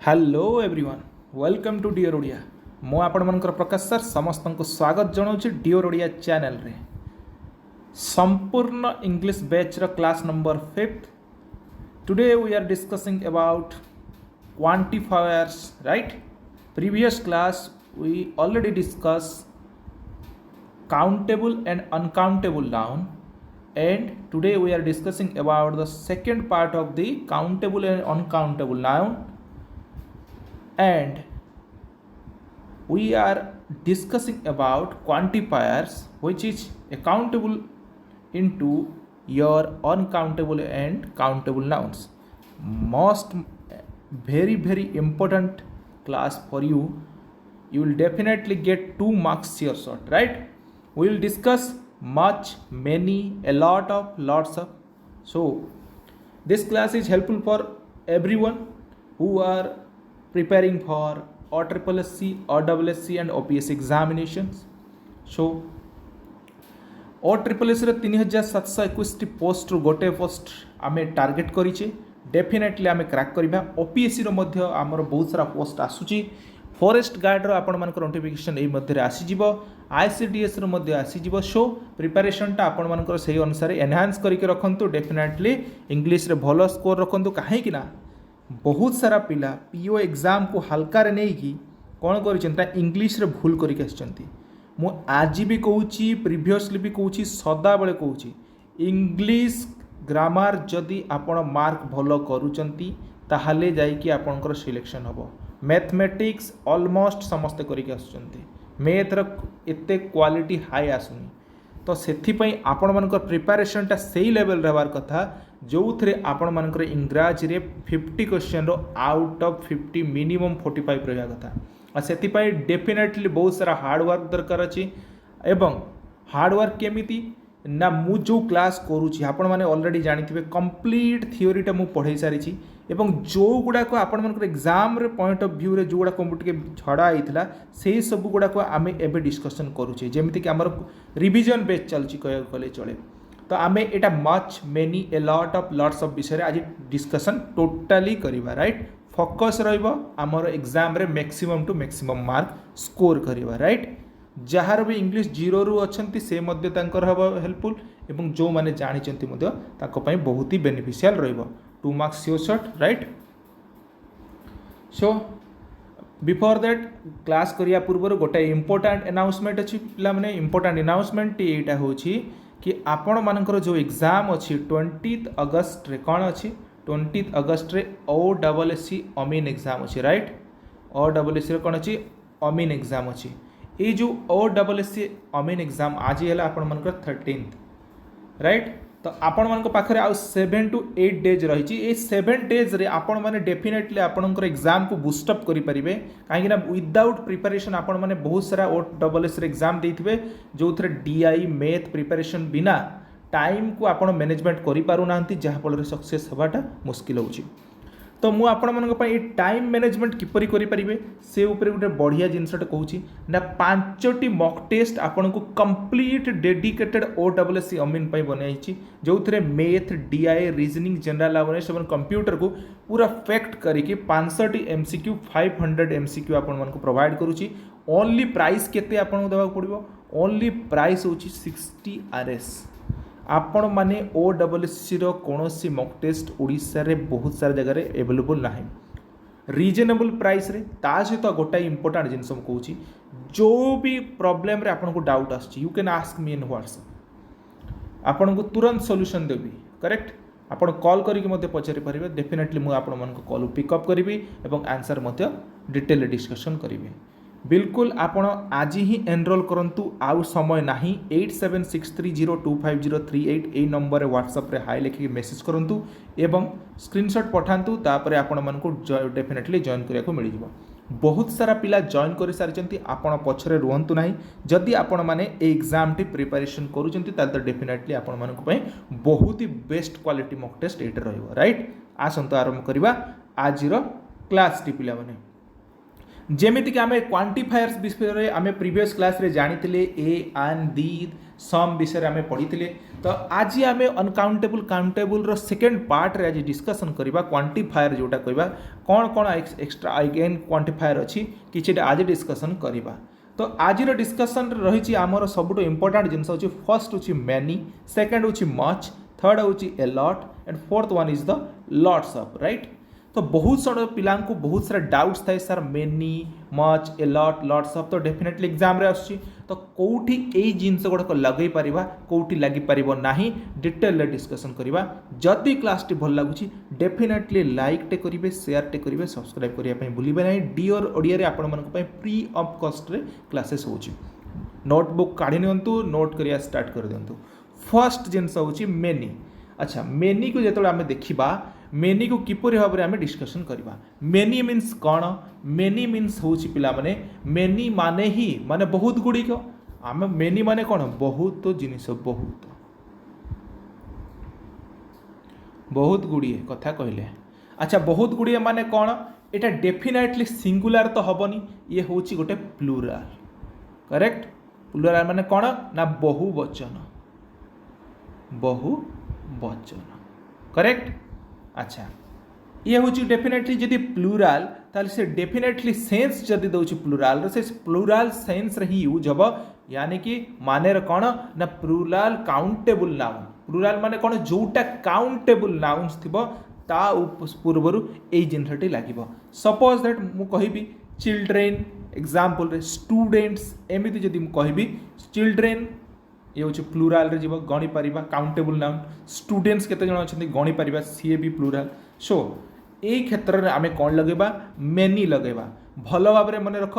Hello everyone welcome to dear Odia मो आपण मनकर प्रकाश sir समस्त को स्वागत जनाऊँ डियर ओडिया चैनल रे संपूर्ण इंग्लिश बैच रो class number 5th today we are discussing about quantifiers right previous class we already discuss countable and uncountable noun and today we are discussing about the second part of the countable and uncountable noun and we are discussing about quantifiers which is accountable into your uncountable and countable nouns. Most very important class for you. You will definitely get 2 marks here short, right? We will discuss much, many, a lot of, lots of. So this class is helpful for everyone who are preparing for OSSC, OSSC and OPS examinations. So OSSC रे 3721 post रु गोटे post आमे target करिचे definitely आमे crack करिबा OPSC रो मध्य हमर बहुत सारा post आसुची फॉरेस्ट गार्ड रो आपण मानकर नोटिफिकेशन एई मध्य रे आसी जिवो ICDS रो मध्य आसी जिवो सो प्रिपरेशन टा आपण मानकर सही अनुसार एनहांस करिके रखंतु डेफिनेटली इंग्लिश रे भलो स्कोर रखंतु काहे कि ना बहुत सारा पिला पीओ एग्जाम को हल्का रे नहीं कि कौन कर इंग्लिश रे भूल करके आसचंती मु आज भी कहूँ प्रीवियसली भी कहूँ सदा बेले कहूँ इंग्लिश ग्रामर जदि आपण मार्क भल करूचंती ताहले जाइकी आपणकर सिलेक्शन हम मैथमेटिक्स ऑलमोस्ट समस्ते करके आसुचंती मैथ रो एते क्वालिटी हाई आसुनी तो सेथिपई आपण मानकर प्रिपरेशनटा सेही लेवल रहबार कथा जो थे आपण मानकर इंग्राजी रे 50 क्वेश्चन रो आउट ऑफ 50 मिनिमम 45 रहा कथा आ सेथिपई डेफिनेटली बहुत सारा हार्डवर्क दरकार अच्छी एवं हार्डवर्क केमिति ना मु जो क्लास करुँची आपण मैंने ऑलरेडी जानिथिबे कंप्लीट थियोरीटा मु पढ़ाई सारी एवं जो गुड़ाक आपण मानकर एग्जाम रे पॉइंट ऑफ व्यू रे जो गुड़ा मुझे छड़ा होता से सब गुड़ाक आम एबे डिस्कशन करुचे जेमितिक आमर रिविजन बेस चलची कहले चले तो आम एटा much many a lot of lots of विषय आज डिस्कशन टोटाली करिबा राइट फोकस रहिबो आमर एग्जाम रे maximum to maximum mark score करिबा राइट जार भी इंग्लिश 0 रु अछंती से मध्य तांकर हबो हेल्पफुल एवं जो माने जानिचंती मध्य ताको पई बहुत ही बेनिफिशियल रहिबो 2 marks your shot right so before that class करिया पूर्व गोटे इंपोर्टेंट अनाउंसमेंट अछि पिला माने इंपोर्टेंट अनाउंसमेंट एटा होछि कि आपण मानकर जो एग्जाम अच्छी 20 अगस्त रे कौन अच्छी 20 अगस्त रे OSSC अमीन एग्जाम अच्छी राइट OSSC रे कौन अच्छी अमीन एग्जाम अच्छी ये जो OSSC अमीन एग्जाम आज है आपण मानकर 13th राइट तो आपण मान पाखे आउ 7 to 8 डेज रही ये 7 डेज रे आपण माने डेफिनेटली आपणकर एग्जाम को बूस्टअप करि परिबे काहे ना विदाउट प्रिपरेशन आपण माने बहुत सारा OSSC रे एग्जाम देथिबे जो थरे DI मैथ प्रिपरेशन बिना टाइम को आपण मैनेजमेंट करि पारु नांती जहा फल सक्सेस हबाटा मुश्किल होची तो मु आपण मानक पई टाइम मैनेजमेंट किपरि करि परिबे से ऊपर गोटे बढ़िया जिनसटे कहूची ना 5टी मॉक टेस्ट आपण को कंप्लीट डेडिकेटेड OSSC अमीन पई बनाइछि जो थरे math DI reasoning general awareness एवं कंप्यूटर को पूरा फैक्ट करिके 500 MCQ 500 MCQ आपण मानक प्रोवाइड करूची ओनली प्राइस केते आपण देबा पड़िबो ओनली प्राइस होची 60 RS आपण माने OSSC रो कोनोसी मॉक टेस्ट ओडिसा रे बहुत सारा जगह रे अवेलेबल नाही रीजनेबल प्राइस रे ता सहित गोटा इंपोर्टेंट जिनस कहूँ जो भी प्रॉब्लम रे आपन को डाउट आछि you can ask me in WhatsApp आपन को तुरंत सॉल्यूशन देबी करेक्ट आपन कॉल करिक मते पचारि परिबे डेफिनेटली मु आपन मन को कॉल पिकअप करिवि एवं आंसर मते डिटेल डिस्कशन करिवि बिल्कुल आपण आज ही एनरोल करंतु आउ समय नाही 8763025038 ए नंबर व्हाट्सएप रे हाई लिखि मेसेज करंतु एवं स्क्रीनशॉट पठांतु तापर आपण मन को डेफिनेटली जॉइन करिया को मिल जिवो बहुत सारा पिला जॉइन कर सारिचंती आपण पछरे रुहंतु नाही जदि आपण माने एग्जाम टी प्रिपरेशन करूचंती ताल तो डेफिनेटली आपण मन को पई बहुत ही बेस्ट क्वालिटी मॉक टेस्ट एटे रहइबो राइट आसंतो आरंभ करिबा आज रो क्लास टी पिला माने जेमिति कि आमे क्वांटिफायर्स विषय रे आमे प्रीवियस क्लास रे जानिथिले ए एंड दी सम विषय आम पढ़ी तो आज आम अनकाउंटेबल काउंटेबल रो सेकेंड पार्ट रे आज डिस्कसन करबा क्वांटिफायर जोटा कहबा कौन कौन एक्स्ट्रा अगेन क्वांटिफायर अच्छी कि आज डिस्कसन करबा। तो आज डिस्कसन रही आमर सबुठ इंपोर्टाट जिनस होची फर्स्ट होची मैनी, सेकंड होची मच, थर्ड होची ए lot and fourth one is the lots of, right. तो बहुत सारा पिला बहुत सारा डाउट्स थाए sir many much a lot lots of तो डेफिनेटली एग्जाम रे आछी तो कोठी ए जिंस गुड़ाक लगे पारिबा कोठी लागि पारिबो नाही डिटेल रे डिस्कशन करिबा। जदि क्लास टी भल लागुची डेफिनेटली लाइक टे करिवे, शेयर टे करिवे, सब्सक्राइब करिया पई भूलिबे नाही। डियर ओडिया रे आपण मन पई फ्री ऑफ कॉस्ट रे क्लासेस होची। नोटबुक काढी नियंतु, नोट करिया स्टार्ट कर दियंतु। फर्स्ट जिंस होची मेनी। अच्छा मेनी को जेतले आमे देखिबा मेनी को किपरि भाव में आम डिस्कसन करवा। मेनी मीन्स कौन? मेनी मीन्स हूँ पिला माने मेनी माने ही माने बहुत गुड़िक आम मेनी माने कौन बहुत जिनिस बहुत गुड़िए कथा कहले। अच्छा बहुत गुड़िए माने कौन? एटा डेफिनेटली सिंगुलर तो हबनी, ये हूँ गोटे प्लूराल, करेक्ट। प्लूराल माने कौन ना बहुवचन, बहुवचन, करेक्ट। अच्छा ये हूँ डेफिनेटली जदि प्लूराल ताले से डेफिनेटली सेंस जदि दउछि प्लूराल से प्लूराल सेंस रे ही यूज हबो, यानी कि माने कौन ना प्लूराल काउंटेबल नाउन। प्लूराल माने कौन जोटा काउंटेबल नाउन्स थिबो ता पूर्वरु एई जिनसटी लागिबो। सपोज दैट मु कहिबी चिल्ड्रेन एग्जांपल रे स्टूडेंट्स एमिति जदि मु कहिबी चिल्ड्रेन ये हूँ प्लूराल रे जीव गणी पारिबा काउंटेबल नाउन। स्टूडेंट्स केते जण अछंती गणी पारिबा सी भी प्लूराल। सो ए क्षेत्र रे आमे कोन लगेबा मेनी लगेबा। भल भाव रे मन रख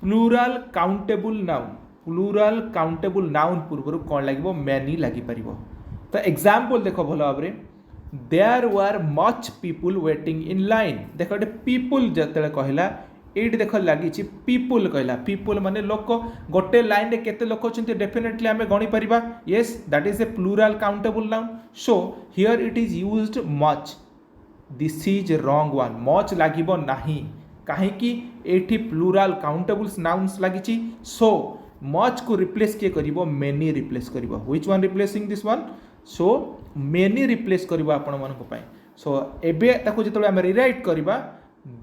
plural countable noun, plural countable noun पूर्व कोन लागिबो मेनी लागि पारिबो। तो एग्जांपल देखो भल भाव रे there were much people waiting in line. देखो पीपल जते कहला एट देख लगी पीपुल कहला, पीपुल माने लोक, गोटे लाइन रे केते लोक अछंती डेफिनेटली आमे गणी परिबा। Yes that is a plural countable noun. So here it is used much, this is wrong one, much लागिबो नाही काहेकि एठी प्लूराल काउंटेबल्स नाउन्स लागिची। सो मच को रिप्लेस के करिवो मेनी रिप्लेस करिवो। Which one replacing this one? So many replace करिवो आपण मानको पय। सो एबे ताको जेतले आमे रिराइट करिबा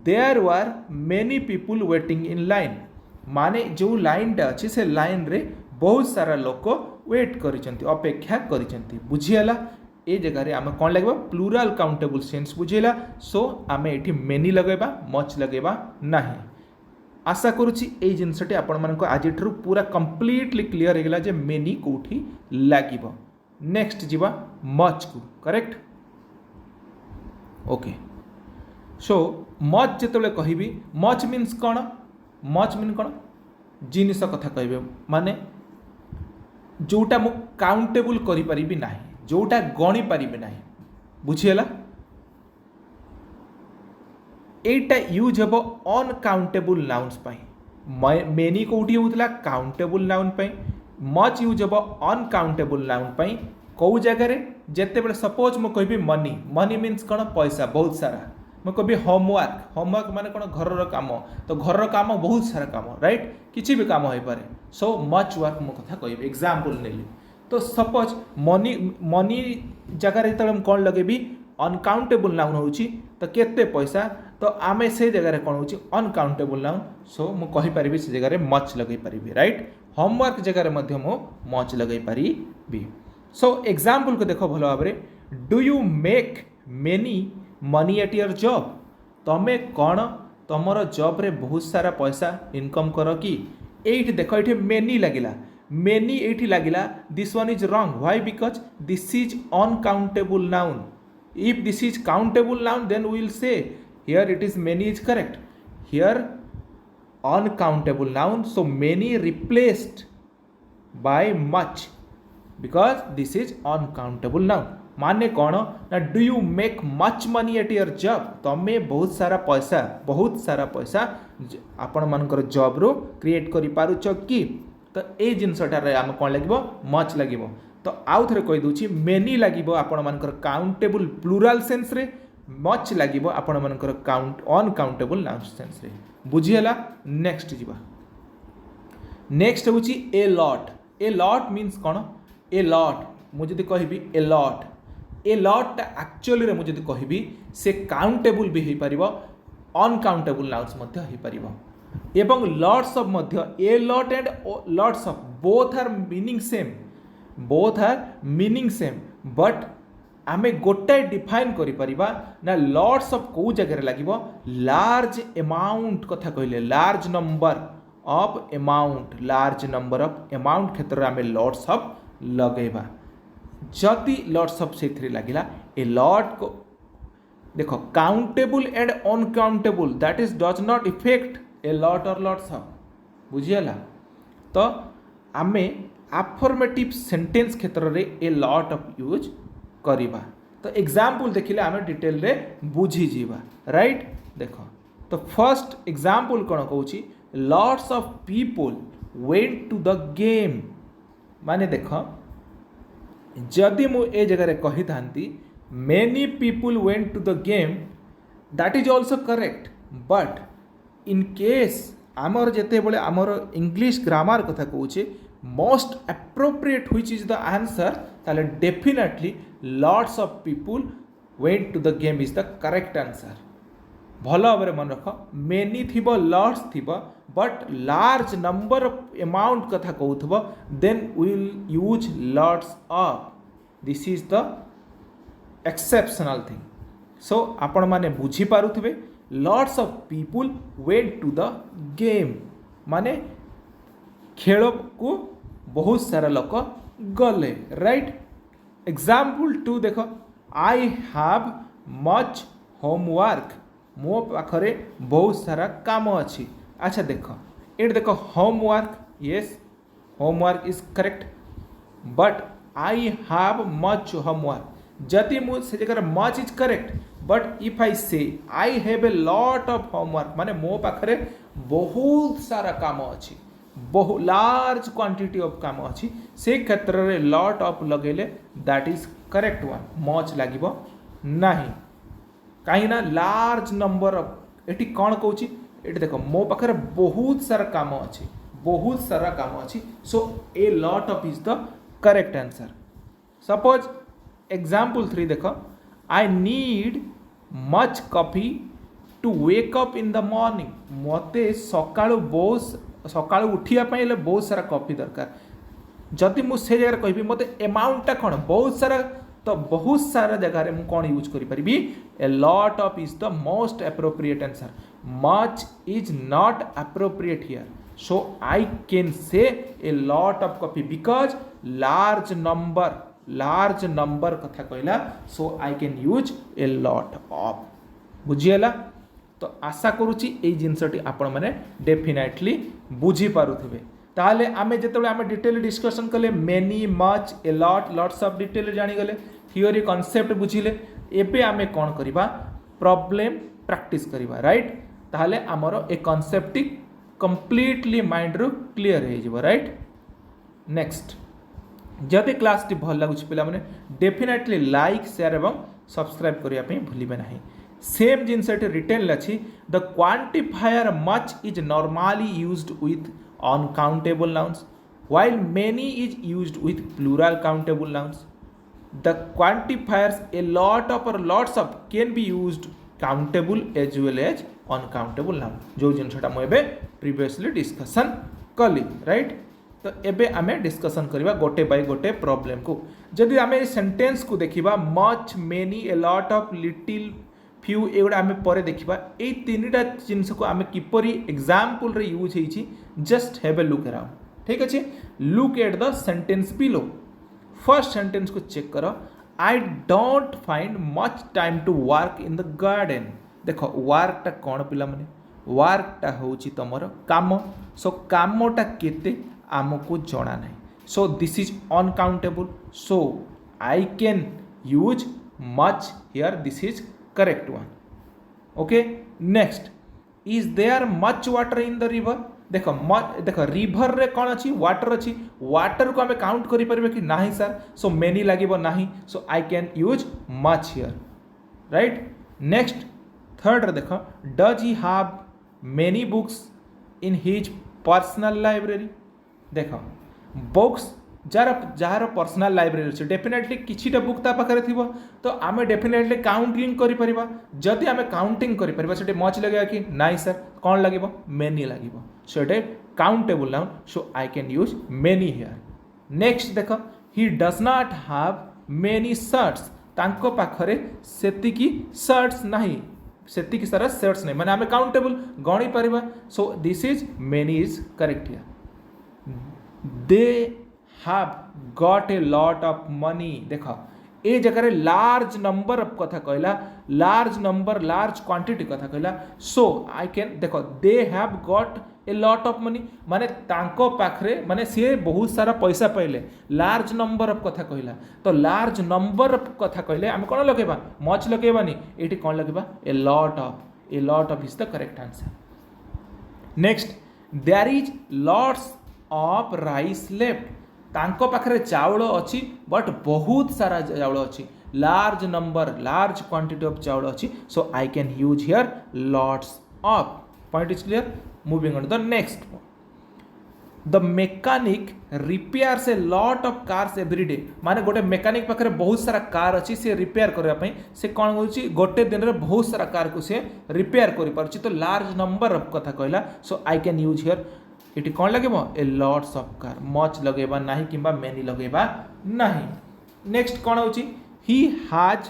there were many people waiting in line, माने जो लाइन टा अच्छे से लाइन रे बहुत सारा लोक वेट करिसेंती, अपेक्षा करिसेंती। बुझियला ए जगह रे आमे कोन लगबा प्लूराल काउंटेबल सेंस बुझियला। सो आमे एठी मेनी लगेबा मच लगेबा नाही। आशा करूची ए जिनसटी आपण मानको आज ठरू पूरा कंप्लीटली क्लियर हे गेला जे मेनी कोठी लागिबो। नेक्स्ट जीवा मच को, करेक्ट। ओके सो मच जिते कहबी मच मीन्स कौन? मच मीन कौन जिनिस कथा कहबे माने जोटा मु काउंटेबल करि परिबी नाही, जोटा गणी परिबे नाही। बुझियला एटा यूज हेबो अनकाउंटेबल नाउन्स पई। मेनी कोठी होतला काउंटेबल नाउन पई, मच यूज हेबो अनकाउंटेबल नाउन पई। को जगह रे जेते बेले सपोज मु कहबी मनी, मनी मीन्स कौन पैसा बहुत सारा। मैं कभी होमवर्क, होमवर्क माने कौन घर काम, तो घर काम बहुत सारा काम, राइट, किसी भी काम हो पारे। सो मच वर्क मो कथा कह एग्जांपल नेली। तो सपोज मनी, मनी जगह रे तले कौन लगेबी अनकाउंटेबल नाउन होची तो केते पैसा, तो आमे से जगह रे कौन होची अनकाउंटेबल नाउन। सो मु कहि परिबी से जगह रे मच लगै परिबी, राइट। होमवर्क जगह रे मध्य मो मच लगै परिबी। सो एग्जांपल को देखो भलो भाबरे, do you make many money at your job? तमे कौन तुमर जॉब रे बहुत सारा पैसा इनकम कर कि? एट देखो ये मेनी लगिला, मेनी एठी लगिला, this one is wrong. Why? Because this is uncountable noun. If this is countable noun then we will say here it is many is correct, here uncountable noun. So many replaced by much because this is uncountable noun. माने कौन ना do you make much money at your job? तमे बहुत सारा पैसा आपण मानकर job रो create करि पारुछ कि? तो ए जिनसटार आम कौन लगे मच लगे। तो आउ थे कही दूची मेनी लगे आपण मानकर काउंटेबल प्लूराल सेंस रे, मच लगे आपण मानकर काउंट अनकाउंटेबल नाउन सेंस रे। बुझीला? नेक्स्ट जीवा। नेक्स्ट होची a lot. A lot means कौन ए लॉट मुझे कहबी ए लॉट एक्चुअली रे मुझे कहबी से काउंटेबल भी हो पार अनकाउंटेबल नाउन्स मध्य हो पार एवं लॉट्स ऑफ मध्य a lot and lots of both are meaning same but आमे गोटाए डिफाइन करि परिबा ना लॉट्स ऑफ को जगह लागिबो लार्ज अमाउंट कथा कहले लार्ज नंबर ऑफ अमाउंट क्षेत्र आमे लॉट्स ऑफ लगेबा जति लॉट्स ऑफ से लागिला ए लॉट को देखो countable and uncountable that is does not effect a lot और लॉट्स ऑफ बुझियला तो आमे अफर्मेटिव सेंटेंस क्षेत्र रे ए लॉट ऑफ यूज करिबा तो एग्जाम्पल देखिले आमे डिटेल रे बुझी जीवा राइट देखो तो फर्स्ट एग्जाम्पल कौन कहूँ lots of people went to the game माने देखो जदि मु ए जगह कही था many people went to the game that is also correct but in case आमर जिते बड़े आमर इंग्लिश ग्रामर कथा कहूँ most appropriate which is the answer ताले definitely lots of people went to the game is the correct answer भल भाव मन रख मेनी थी लॉट्स थी but large number of amount कथा कहूब then will use lots of this is the exceptional thing so आपण माने बुझी पारुथिबे lots of people went to the game माने खेल को बहुत सारा लोक गले राइट एग्जाम्पल 2 देख आई हैव मच होमवर्क मो पाखरे बहुत सारा काम अच्छी अच्छा देख ये देख homework yes homework is correct but I have much homework जदि मुझे जगह much is correct but if I say I have a lot of homework माने मो पाखरे बहुत सारा काम अच्छी बहु लार्ज क्वांटिटी ऑफ काम अच्छी से क्षेत्र रे लॉट ऑफ लगेले that is correct one much लागिबो नाही कहीं ना लार्ज नंबर ऑफ एटी कौन कहूँ ये देख मो पाखे बहुत सारा काम अच्छी so a lot of is the correct answer suppose example 3 देख I need much coffee to wake up in the morning मते सकाळु उठिया बहुत सारा कॉफी दरकार जदि मुझे जगह कहि मत अमाउंटा कौन बहुत सारा तो बहुत सारा जगह मुझे कौन यूज करी a lot of is the most appropriate answer much is not appropriate here so I can say a lot of coffee because large number कथा कहला so I can use a lot of बुझीगला तो आशा करुच्ची ये जिनसटी आपण मैंने definitely बुझी पारुथिबे ताहले आमे जेतेबेले आमे डिटेल डिस्कशन कले many much a lot lots of detail जानी गले थियोरी कॉन्सेप्ट बुझिले एबे आमे कोन करिबा प्रॉब्लम प्रैक्टिस करिबा राइट ताहले आमर ए कॉन्सेप्ट कंप्लीटली माइंड रो क्लियर हो जिवो राइट नेक्स्ट जदि क्लास टी भल लागुछि पिला माने डेफिनेटली लाइक शेयर एवं सब्सक्राइब करिया पे भूलिबे नाही सेम जिनस रिटेन अच्छी the quantifier much is normally used with uncountable nouns while many is used with plural countable nouns the quantifiers a lot of or lots of can be used countable as well as uncountable noun जो जिनसटा मु एबे previously discussion कली right तो एबे आमे discussion करबा गोटे bye गोटे प्रॉब्लम को जदि आमे सेंटेंस को देखिबा much many a lot of little few एगुड़ा आम पर देखा ये तीन टा जिनस को आम किपरि एग्जाम्पल रे यूज होइछि just have a look around ठीक अच्छे look at the sentence below first sentence को चेक कर I don't find much time to work in the garden देख वर्कटा कौन पिला माने वर्कटा होछि तमर काम सो कामटा केते आमको जना ना so this is uncountable so I can use much here this is correct one okay next is there much water in the river देख रिवर रे कौन अच्छी वाटर अच्छी वाटर को आम काउंट करें कि नहीं सर सो मेनी लगे नहीं so I can use much here right next third रे देख does he have many books in his personal library देख बुक्स जार जार पर्सनल लाइब्रेरी अच्छे डेफिनेटली किछिटा बुक ता पाखरे थिबो तो आमे डेफिनेटली काउंटिंग करि परिबा जदि आमे काउंटिंग करि परिबा सेटे मच लगेगा कि नाइ सर कोन लागिबो मेनी लागिबो so it countable noun so I can use many here next देखो he does not have many shirts तांको पाखरे सेतिकी शर्ट्स नाही सेतिकी सारा शर्ट्स नहीं माने आमे काउंटेबल गणी परिबा so this is many is correct here they have got a lot of money देखो ए जगह लार्ज नंबर ऑफ कथा कहला लार्ज नंबर लार्ज क्वांटिटी कथा कहला सो आई कैन देखो they have got a lot of money माने तांको पाखरे माने सी बहुत सारा पैसा पाइले लार्ज नंबर ऑफ कथा कहला तो लार्ज नंबर ऑफ कथा कहले आम कौन लगेबा मच लगेबानी एटी कौन लगेबा a lot of is the correct answer next there is lots of rice left तांको पाखरे चाउल अच्छी बट बहुत सारा चाउल अच्छी large number large quantity of चाउल अच्छी so I can use here lots of point is clear moving on the next the mechanic repairs a lot of cars every day माने गोटे मेकानिक पाखरे बहुत सारा कार अच्छी से रिपेयर करने से कौन होची गोटे दिन रे बहुत सारा कार को से रिपेयर करि पारछि तो लार्ज नंबर ऑफ कथा कहला so I can use here इटी कौन लगे a lots of car much लगेबा नाही किंबा मेनी लगेबा नाही नेक्स्ट कौन होची he has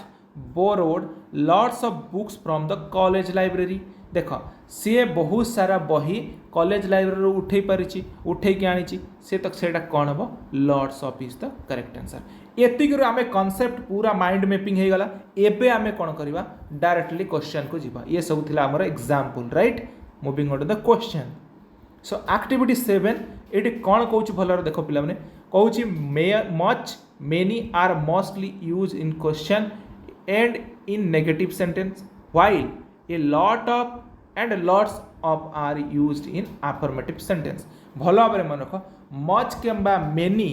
borrowed lots of books from the college library देख सी बहुत सारा बही कॉलेज लाइब्रेरी उठे पारिछि उठे के आनी से तक सेटा कौन हम lots of is the correct answer एतिक आमे कांसेप्ट पूरा माइंड मैपिंग हो गला एबे आमे कौन करबा डायरेक्टली क्वेश्चन को जीवा ये सब थिला हमर example right moving on to the question so activity 7 ये कौन कौच भल देख पिला माने कौची much many are mostly use in question and in negative sentence while a lot of and lots of are used in affirmative sentence भल भाव मन रख मच किंबा मेनी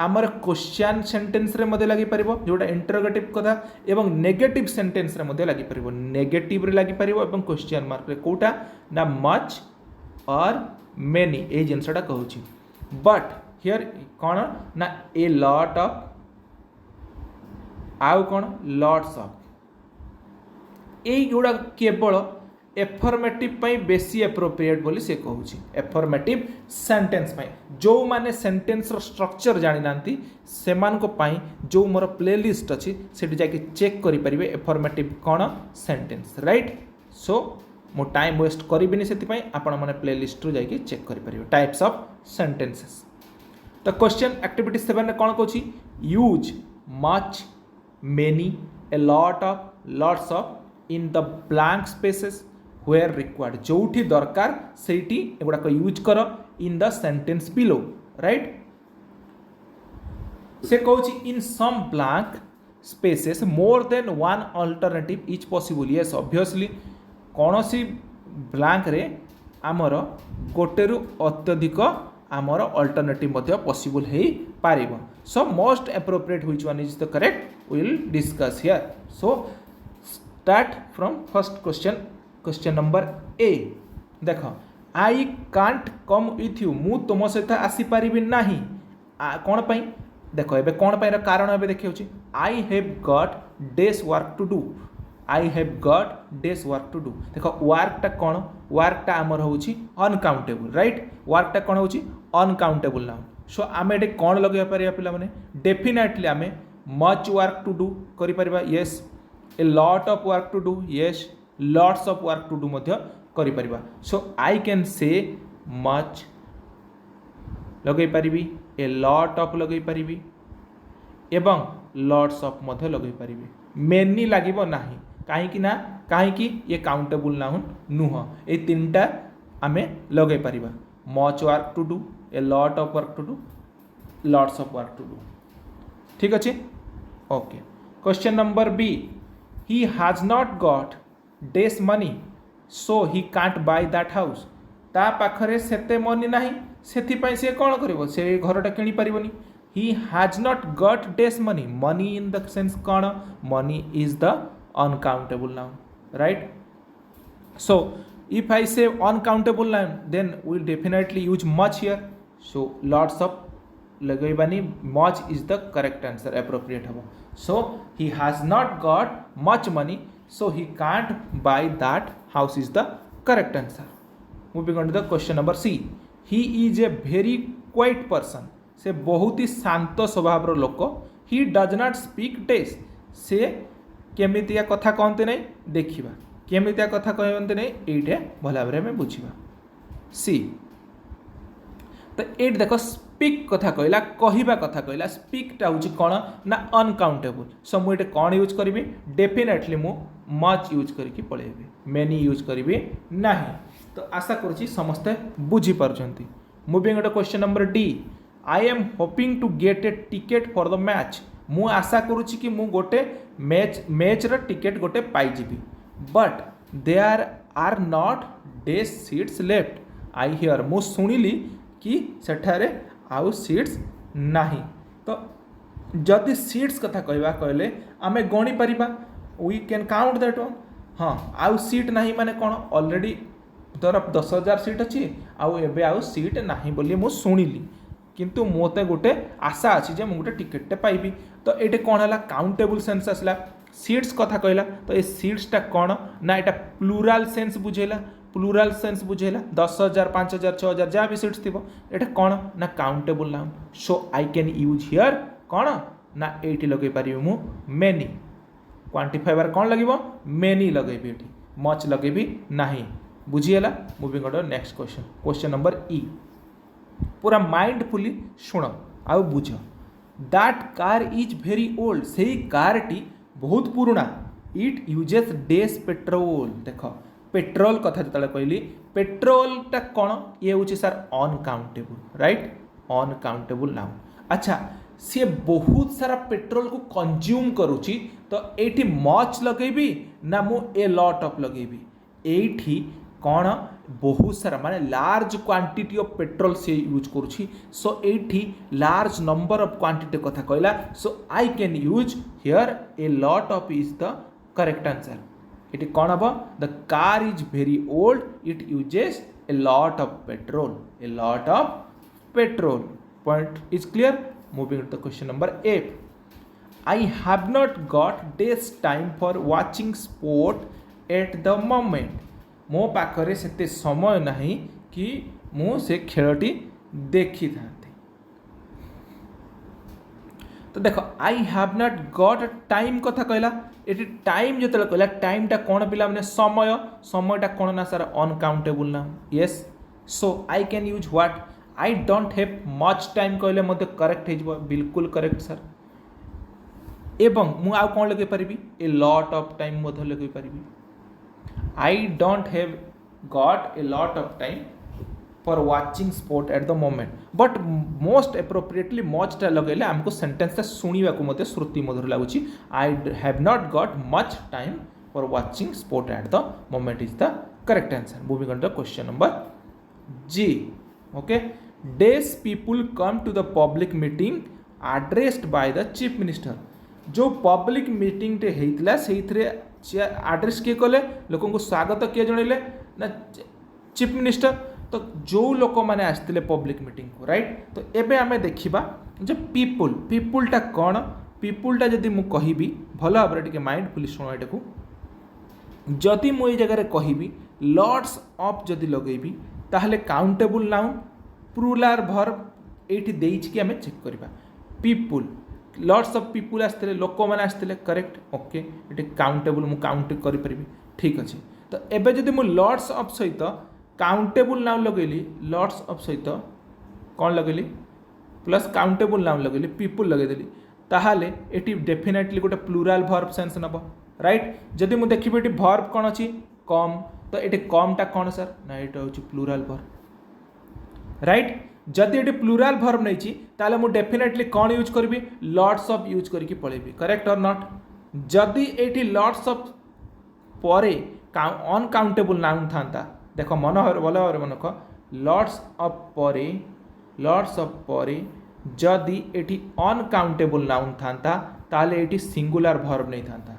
आमर क्वेश्चन सेंटेंस रे मध्य लगी परिबो जोटा इंटरोगेटिव कथा एवं नेगेटिव सेंटेंस रे मध्य लगी परिबो नेगेटिव रे लगी परिबो एवं क्वेश्चन मार्क रे कोटा ना मच और मेनी ए जिनसटा कहूँ बट हियर कौन ना ए लॉट ऑफ आउ कौन लॉट्स ऑफ युवा केवल एफर्मेटिव बेसी एप्रोप्रिएट बोली से कहूँ एफर्मेटिव सेंटेंस जो माने सेंटेंस रो स्ट्रक्चर जानी नांती से जो मोर प्लेलिस्ट अच्छी से जाके चेक करि परिबे एफर्मेटिव कौन सेंटेंस राइट सो मो टाइम वेस्ट करिबिनी से आपण माने प्लेलिस्ट रु जाके चेक करि परिबे टाइप्स ऑफ सेंटेंसेस तो क्वेश्चन एक्टिविटी 7 ने कौन कहूँ use much many a lot of lots of in the blank spaces where required जोठी दरकार सेठी एगुडा को यूज कर in the sentence below right से कहूँ in some blank spaces more than one alternative is possible yes obviously कौन सी ब्लैंक रे आमर गोटेरु अत्यधिक आमर अल्टरनेटिव पॉसिबल हो पार so most appropriate which one is the correct will discuss here so start from first question number A देख I can't come with you मु तुम सहित आसीपारि ना कौन पाई देख ए कौन पाई कारण ए देखिए I have got day's work to do I have got day's work to do देख वर्कटा कौन वर्कटा आमर हूँ अनकाउंटेबल राइट वर्कटा कौन हूँ अनकाउंटेबल नाउन सो आम ये कौन लगे पार पिला माने डेफिनेटली आम मच वर्क टू डू करिपरिबा yes a lot of work to do yes lots of work to do मध्य करिपरिबा so I can say much लगे पारिबी ए लॉट ऑफ लगे पारिबी एवं लॉट्स ऑफ मध्य लगे पारिबी मेनी लागिबो नाही कहीं ये काउंटेबल नाउन नुह ये तीनटा आमे लगे पारिबा much work to do a lot of work to do lots of work to do ठीक अच्छे okay question number B he has not got days money so he can't buy that house ता पाखरे सेते money नाही सेथिपई से कौन करिवो से घरटा किनी परिबनी he has not got days money in the sense कौन money is the uncountable noun right so if I say uncountable noun then we'll definitely use much here so lots of लगेबानी much is the correct answer appropriate हम so he has not got much money so he can't buy that house is the correct answer moving on to the question number C he is a very quite person से बहुत ही शांत स्वभाव लोक he does not speak dash से केमितिया कथा कहते नहीं देखा केमितिया कथा कहते नहीं ये भल भाव में बुझा सी तो ये देख स्पीक कथा कहला कहवा कथा कहला स्पीकटा हूँ कौन ना अनकाउंटेबल सो मुझे कौन यूज करी डेफिनेटली मु मच यूज करके पलैबी मेनी यूज करी ना तो आशा करुँची समस्ते बुझीपार्टी moving to question number D I am hoping to get a ticket for the match मु आशा करुँची कि मु गोटे मैच र टिकेट गोटे पाइजिबी but there are not dash seats left I hear मु शुणिली कि सेठारे आउ सीट्स नहीं तो जदि सीट्स कथा कहवा कहले आमे गणी परिबा we can count that one हाँ आउ सीट नहीं माने कौन ऑलरेडी धर 10,000 सीट अच्छी आउ एबे आउ सीट नहीं बोली मु शुणिली किंतु मोते गोटे आशा अच्छी जे गोटे टिकेटे पाइबी तो ये कौन है काउंटेबल सेन्स आसला सीट्स कथा कहला तो ये सीट्सटा कौन ना यहाँ प्लूराल सेन्स बुझेला प्लूराल सेन्स बुझेला 10,000 5,000 6,000 जहाँ भी सीट्स थी ये कौन ना countable noun so I can use here कौन ना ये लगे पारि मु मेनी क्वांटिफाइवर कौन लगे मेनी लगे मच लगे नहीं बुझीगला moving on next question question number E पूरा माइंडफुली शुण आउ बुझ that car is very old से कार टी बहुत पुराना इट यूजेस डेज पेट्रोल देख पेट्रोल कथा जो कहली पेट्रोलटा कौन ये हूँ सर अनकाउंटेबल राइट अनकाउंटेबल नाउन अच्छा सी बहुत सारा पेट्रोल को कंज्यूम करुच्ची तो ये मच लगेबी ना मु ए लॉट ऑफ लगेबी ये कौन बहुत सारा माने लार्ज क्वांटिटी ऑफ पेट्रोल से यूज करुच्ची सो ये लार्ज नंबर ऑफ क्वांटिटी कथा कहला so I can use here a lot of is the correct answer it कौन हम the car is very old it uses a lot of petrol point is clear moving to the question number A I have not got dash time for watching sport at the moment मो पाखरे सेते समय नहीं कि मु से खेलटी देखी था तो देख आई हैव नॉट गॉट टाइम कथा कहला ये टाइम जो कहला टाइमटा कौन पिला मैंने समयटा कौन ना सर अनकाउंटेबल ना yes so I can use what I don't have much time कहले मते करेक्ट हो बिल्कुल करेक्ट सर एवं मु आउ कौन लगे पारिबी ए लॉट ऑफ टाइम मते लगे पारिबी I don't have got a lot of time for watching sport at the moment but most appropriately मचटा लगेले आमको सेंटेंसटा शुणा को मते श्रुति मधुर लगुच I have not got much time for watching sport at the moment is the correct answer moving on to question number G okay dash people come to the public meeting addressed by the chief minister जो public meeting टे हेइतला सेइथरे address किए कले लोक स्वागत किए जनइले ना chief minister तो जो लोक मैंने आसते पब्लिक मीटिंग को राइट तो एबे आमे देखिबा जे पीपुलटा कौन पीपुलटा जदि मु कहिबी भल भाव टिके माइंडफुली शुण एटा जदि मु जगह कहबी लॉट्स ऑफ जदि लगेबी ताहले काउंटेबल नाउन प्लूराल वर्ब एठी देइछि कि आमे चेक करबा पीपुल लॉट्स ऑफ पीपुल आसते लोक मैंने आसते करेक्ट ओके ये काउंटेबल मु काउंट करि ठीक अच्छे तो एबे जदि मु लॉट्स ऑफ सहित काउंटेबल नाउन लगेली लॉट्स ऑफ सहित कौन लगेली प्लस काउंटेबल नाउन लगेली पीपुल लगेदेली ताहाले एटी डेफिनेटली गोटे प्लूराल वर्ब सेंस नब राइट जदि मु देखिबी एटी वर्ब कौन अच्छी कम तो ये कमटा कौन सर ना ये हूँ प्लूराल वर्ब राइट जदि ये प्लूराल वर्ब नहीं ताले मु डेफिनेटली कौन यूज करी लॉट्स ऑफ यूज करके पलैबी करेक्ट और नॉट जदि ये लॉट्स ऑफ परे अनकाउंटेबल नाउन था देख मन भल भाव मन रख लॉट्स ऑफ परे जदि ये अनकाउंटेबल नाउन था ताले ये सिंगुलर वर्ब नहीं था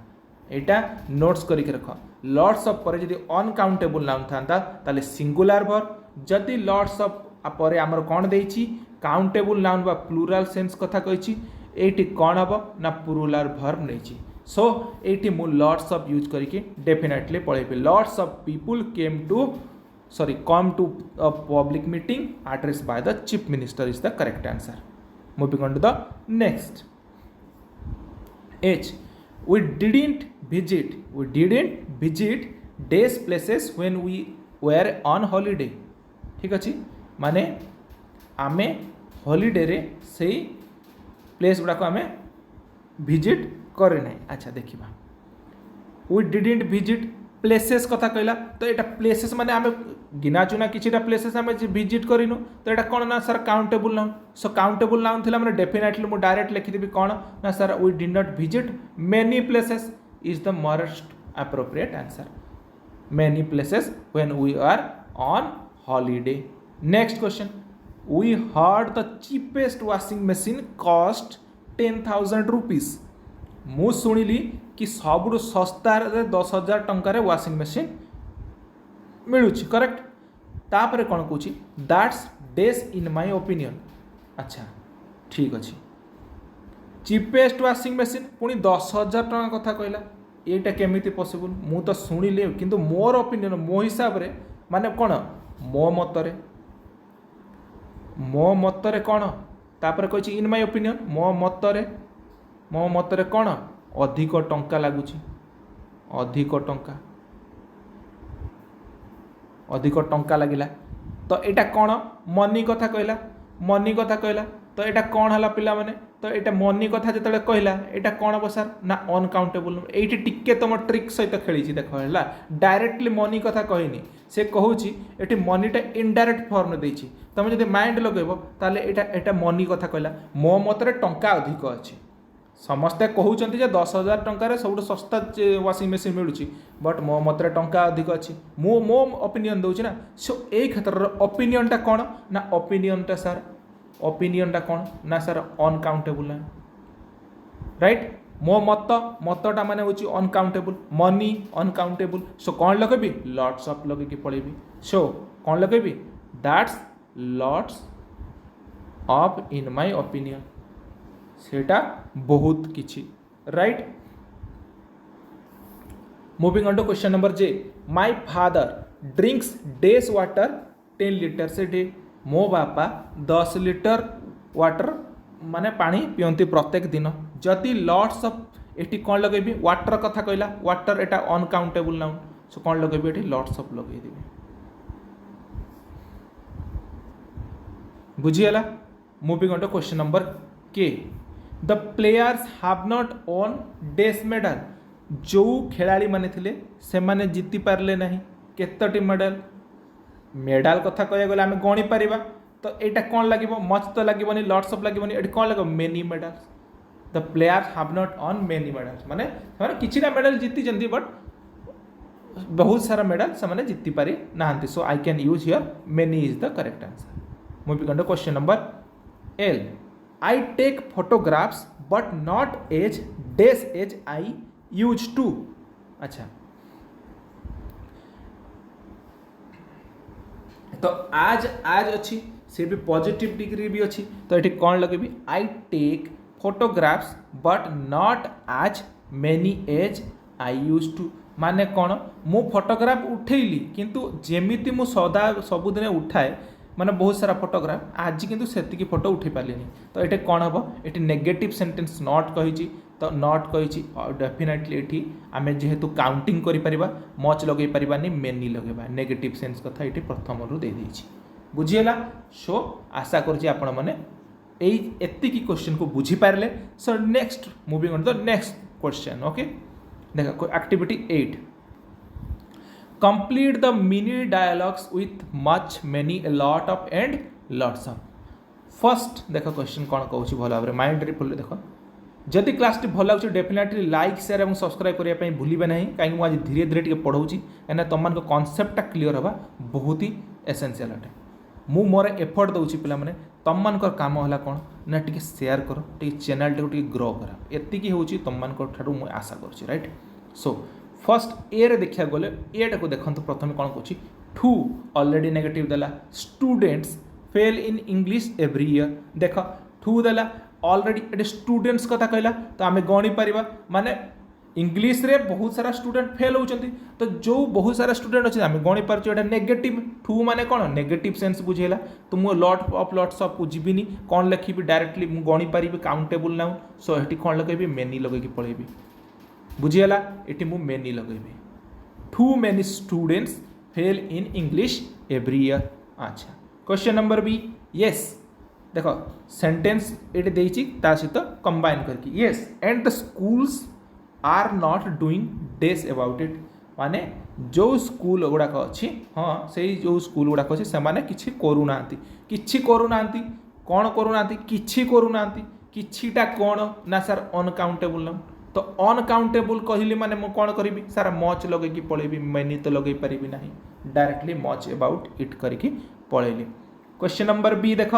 यहाँ नोट्स करके रख लॉट्स ऑफ परे जदि अनकाउंटेबल नाउन था ताले सिंगुलर वर्ब जदि लॉट्स ऑफ परे आमर कौन देइछि काउंटेबल नाउन बा प्लूराल सेंस कथा कही एटी कौन हम ना प्लूराल वर्ब नहीं सो एटी मु लॉट्स ऑफ यूज करके डेफिनेटली पढ़ेबी lots of people come to a public meeting addressed by the chief minister is the correct answer. Moving on to the next. H. We didn't visit days places when we were on holiday. ठीक अच्छे माने आमे holiday रे से place गुड़ाक आमे visit करे ना. अच्छा देखिबा वी डिडंट विजिट प्लेसेस कथा कहला तो एटा प्लेसेस माने आमे गिना चुना किछिटा प्लेसेस आमे विजिट करिनु तो एटा कोन ना sir countable noun. So countable noun थिला माने डेफिनेटली मु डायरेक्ट लिखि देबी कोन ना sir we did not visit many places is the most appropriate answer. Many places when we are on holiday. Next question. We heard the cheapest washing machine cost 10,000 rupees. मु सुनिली कि सबुठु सस्ता 10,000 टंकार वाशिंग मशीन मिलूची correct. तापर कौन कौच that's dash in my opinion. अच्छा ठीक अच्छे चीपेस्ट वाशिंग मशीन पुणी 10,000 टका कथा कहला एटा केमिति पॉसिबल. मु तो सुनिली किंतु मोर ओपिनियन मो हिसाब रे माने कौन मो मतरे कौन तापर कही इन माय ओपिनियन मो मतरे कौन अधिक टंका लगुच अधिक टंका लगिला तो एटा कौन मनी कथा कहला तो एटा कौन है पिला माने तो एटा मनी कथा जो कहला एटा कौन हम सर ना अनकाउंटेबल. ये टिके तुम ट्रिक सहित खेली देख है डायरेक्टली मनी कथा कहनी से कहूँ ये मनीटा इनडायरेक्ट फॉर्म देती तुम जब माइंड लगेब ताले एटा मनी कथा कहला मो मतरे टंका अधिक अच्छे. समस्ते कहते जे 10,000 टंकार सब सस्ता वाशिंग मशीन मिलूँ बट मो मतरे टंका अधिक अच्छी मो ओपिनियन दूसरी ना. सो ये क्षेत्र ओपिनियनटा कौन ना ओपिनियनटा सर ओपिनियनटा कौन ना सर अनकाउंटेबल ना राइट. मो मतटा माने होची अनकाउंटेबल मनी अनकाउंटेबल. सो कौन लगेबी लॉट्स ऑफ लगे पढ़ेबी. सो कौन लगेबी that's lots of in my opinion सेटा बहुत किछि right. Moving on to question number J. My father drinks dash water 10 litres a day. मो बापा 10 लीटर वाटर माने पानी पियंती प्रत्येक दिन. जदि लॉट्स ऑफ एटी कौन लगेबी वाटर कथा कहला वाटर एटा अनकाउंटेबल नाउन. सो कौन लगेबी एटी लॉट्स ऑफ लगे देबी. बुझीगला. Moving on to question number K. The players have not won dash medal. जो खेलाड़ी माने थिले से माने जीति पारले नहीं केतटी मेडल कथा कह गले आम गणी पारिबा तो एटा कौन लगे मच तो लगे लॉट्स ऑफ लगे ये कौन लगे many medals. The players have not on many medals माने किसी मेडल जीति बट बहुत सारा मेडल से जीति पारि ना. So I can use here many is the correct answer. Moving on to question number L. I take photographs but not as dash as I use to. अच्छा तो आज अच्छी से भी पॉजिटिव डिग्री भी अच्छी तो ये कौन लगे I take photographs but not as many as I use to. माने कौन मु फोटोग्राफ उठेली किंतु जेमिति मु सदा सबुदिन उठाए माने बहुत सारा फोटोग्राफ आज किंतु सेतिकी फोटो उठे पार्लिनी. तो ये कौन हम ये नेगेटिव सेंटेंस नॉट कही तो नॉट कही डेफिनेटली ये आम जेहेतु काउंटिंग करिपरिबा मच लगे पारिबानी मेनी लगेबा नेगेटिव सेंस कथा ये प्रथम रु दे देछि. बुझीगला. सो आशा करछि आपण माने एतिकी क्वेश्चन को बुझी पारले. So next moving on the next question. Okay देखो activity 8. Complete the mini dialogues with much many a lot of and lots of. First देख क्वेश्चन कौन कहूँ भल भाव माइंड रे फुल देख. जदि क्लास टी भल लगे डेफिनेटली लाइक शेयर और सब्सक्राइब करने भूलिए ना कहीं मुझे धीरे धीरे पढ़ाऊँगी कहीं तुम मान कनसेप्टा क्लीयर हवा बहुत ही एसेंशियल अटे. मु मोर एफर्ट दूसरी पे तुम मान काम है कौन ना टी शेयर कर टी चैनल टी ग्रो कर एति हूँ तुम मान मुझे आशा कर राइट. सो फर्स्ट ए रे देखा गले एटा को देखो प्रथम कौन कौन टू अलरेडी नेगेटिव देला. Students fail in English every year देख ठू देला ऑलरेडी एटे स्टूडेंट्स कथा कहला तो आम गणी पारिबा माने इंग्लिश रे बहुत सारा स्टूडेंट फेल होउचंती तो जो बहुत सारा स्टूडेंट अच्छे आम गणी पारछु एटा नेगेटिव ठू माने कोन नेगेटिव सेंस बुझेला तो मु लॉट ऑफ लॉट्स ऑफ को जीविनी कोन लिखिबी डायरेक्टली मु गणी पारिबी काउंटेबल नाउ सो एठी कोन लगेबी मेनी लगेकी पळेबी बुझियला एठी मु मेनी लगेबी too many students fail in English every year अच्छा क्वेश्चन नंबर बी यस देखो सेंटेंस ये देइछि ता सहित कंबाइन करके yes and the schools are not doing dash about it माने जो स्कूल गुड़ाक अच्छी हाँ से जो स्कूल गुड़ाक अच्छी से माने किछि करूनांती किछि करूनांती कौन करूनांती किछि करूनांती किछिटा कौन ना सर अनकाउंटेबल ना तो अनकाउंटेबल कहली माने मु कौन करी सारा मच लगे कि पळेबी मेनी तो लगे पारिबी नाही डायरेक्टली मच अबाउट इट करके पळेली क्वेश्चन नंबर बी देख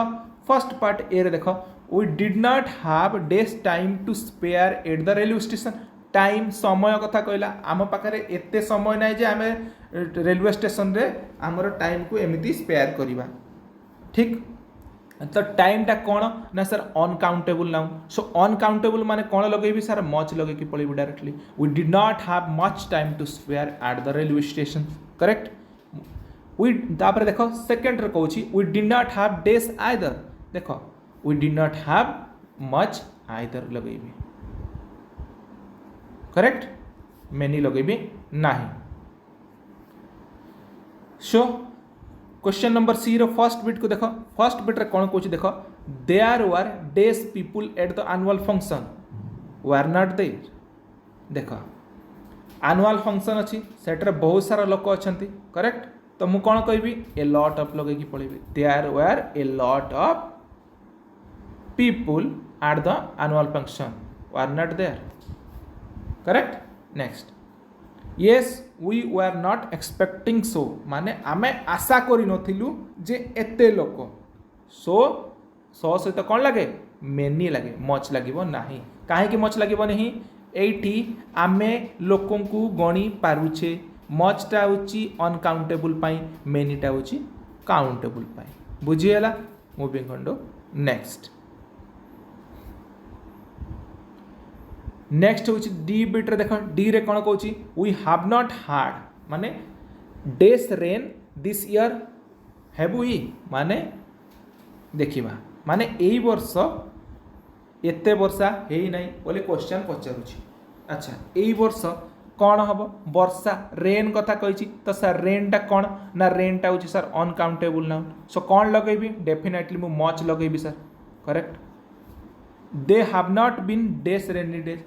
फर्स्ट पार्ट ए रे देख we did not have this time to spare at the railway station time समय कथा कहला आम पाखे एते समय ना जे आम रेलवे स्टेशन रे आमर टाइम को एमती स्पेयर करवा ठीक तो टाइम टा कौन ना sir uncountable noun so uncountable माने कौन लगे सर मच लगे कि पड़े directly we did not have much time to spare at the railway station correct we तापर देखो सेकंड रे कहूची we did not have dash either देखो we did not have much either लगेबी करेक्ट मेनी लगेबी नाही सो क्वेश्चन नंबर सी रो first bit को देखो फर्स्ट बिट रे कौन कहूची देखो there were these people at the annual function were not there देखो एनुअल फंक्शन अच्छी सेटर बहुत सारा लोक अछंती करेक्ट तो मु कौन कहबी ए लॉट ऑफ लगे कि पळेबी there were a lot of people at the annual function were not there correct next yes we were not expecting so माने आमे आशा करि नथिलु जे एते लोक सो सो सहित कौन लगे मेनी लगे मच लगिबो नाही काहे कि मच लगिबो नहीं एठी आमे लोकों को गणी पारुछे मचटा होची अनकाउंटेबल पाई मेनीटा होची काउंटेबल पाई बुझियला moving on to next next हूँ डी बिट्रे देख डी रे कौन कहूँ वी हैव नॉट हार्ड माने dash rain this year have we माने देखिबा माने एई वर्ष एते वर्षा हेई नाही बोले क्वेश्चन पचारुछि अच्छा एई वर्ष कौन हम वर्षा रेन कथा कही तो सर रेनटा कौन ना रेनटा हूँ सर अनकाउंटेबल नाउन सो कौन लगेबी डेफिनेटली मु मच लगेबी sir correct they have not been dash rainy days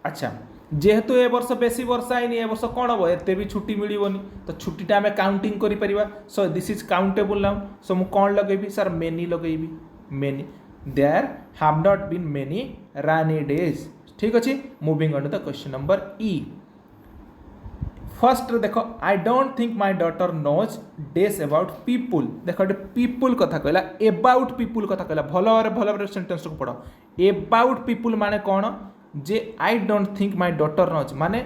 अच्छा जेहेतु ए वर्ष बेसी वर्षा है ए वर्ष कौन हम एत भी छुट्टी मिलनी तो छुट्टीटा आम काउंटिंग कर so this is countable noun so मु कौन लगेबी सर मेनी लगेबी many there have not been many rainy days ठीक अच्छे moving on to the question number E first देखो I don't think my daughter knows dash about people देखो people कथा कहला एबाउट पीपुल कथा कहला भल भाव सेंटेंस को पढ़ एबाउट पीपुल माने कौन जे I don't think my daughter knows माने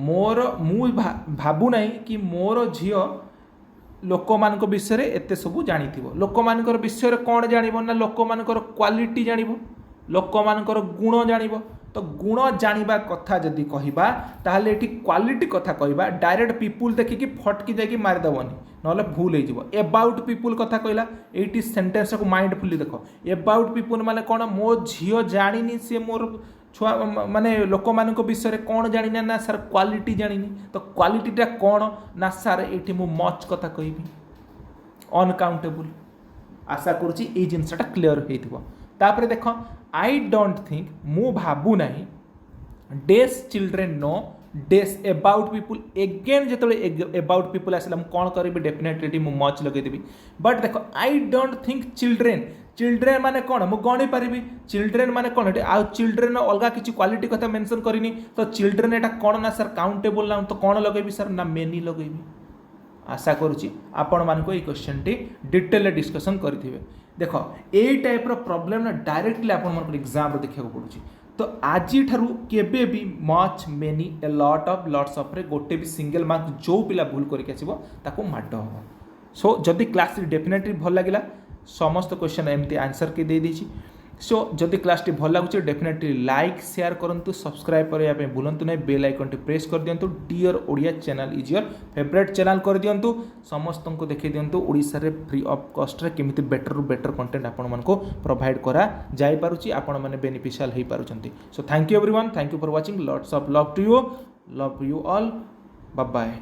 मोर मु भाबू नहीं कि मोर झियो लोक मान विषय एते सबू जानी लोक मान विषय कौन जान ना लोक मान क्वालिटी जान लोक मान गुण जान तो गुण जानिबा कथा जदि कहबा ताहले एठी क्वालिटी कथा कहबा डायरेक्ट पीपुल देखिकी फटकी जाकि मारिदेवनी नहले भूल हो जीवो एबाउट पीपुल कथा कहला एठी सेंटेंस को माइंडफुली देखो एबाउट पीपुल माने कोन मो झियो जानिनी से मोर छुआ माने लोक मान विषय कौन जानी ना सर क्वालिटी जानिनी तो क्वालिटीटा कौन ना सर एठी मु मच कथा कहबी अनकाउंटेबल आशा करुच्ची ये जिनसटा क्लीयर हो तापर देख आई डोंट थिंक मु भाबू नहीं dash children know dash about people again जो एबाउट पीपुल आसला कौन करी डेफिनेटली मु मच लगेदेवी बट देख I don't think children children माने कौन मु गणी पारिबी चिल्ड्रेन माने कौन आ चिल्ड्रेन अलग किसी क्वालिटी कथा मेंशन करिनी तो चिल्ड्रेन एटा कौन ना सर काउंटेबल ना तो कौन लगेबी सर ना मेनी लगेबी आशा करुच्ची आपण मानक ये क्वेश्चन टी डिटेल डिस्कसन करेंगे देख यही टाइप प्रॉब्लम ना डायरेक्टली आपण एग्जाम देखा पड़ुची तो आज केबे भी much many a lot of lots of रे गोटे भी सिंगल मार्क जो पिला भूल करके आसो ताको माड हम सो जदि क्लास डेफिनेटली भल लगे समस्त क्वेश्चन एमती आंसर के दे दीची। सो जदि क्लास टी भल लगुच डेफिनेटली लाइक शेयर करूँ, सब्सक्राइब करने भूलु ना, बेल आइकन टी प्रेस कर दिंतु। Dear Odia channel is your favourite channel कर दिंतु, समस्त को देखा दिंतु ओडिशा रे फ्री ऑफ कॉस्ट रे केमिति बेटर रु बेटर कंटेंट आपण मानको प्रोवाइड करा जाय पारुची, आपण माने बेनिफिशियल हे पारुचंती। So thank you everyone, thank you for watching, lots of love to you, love you all, bye bye.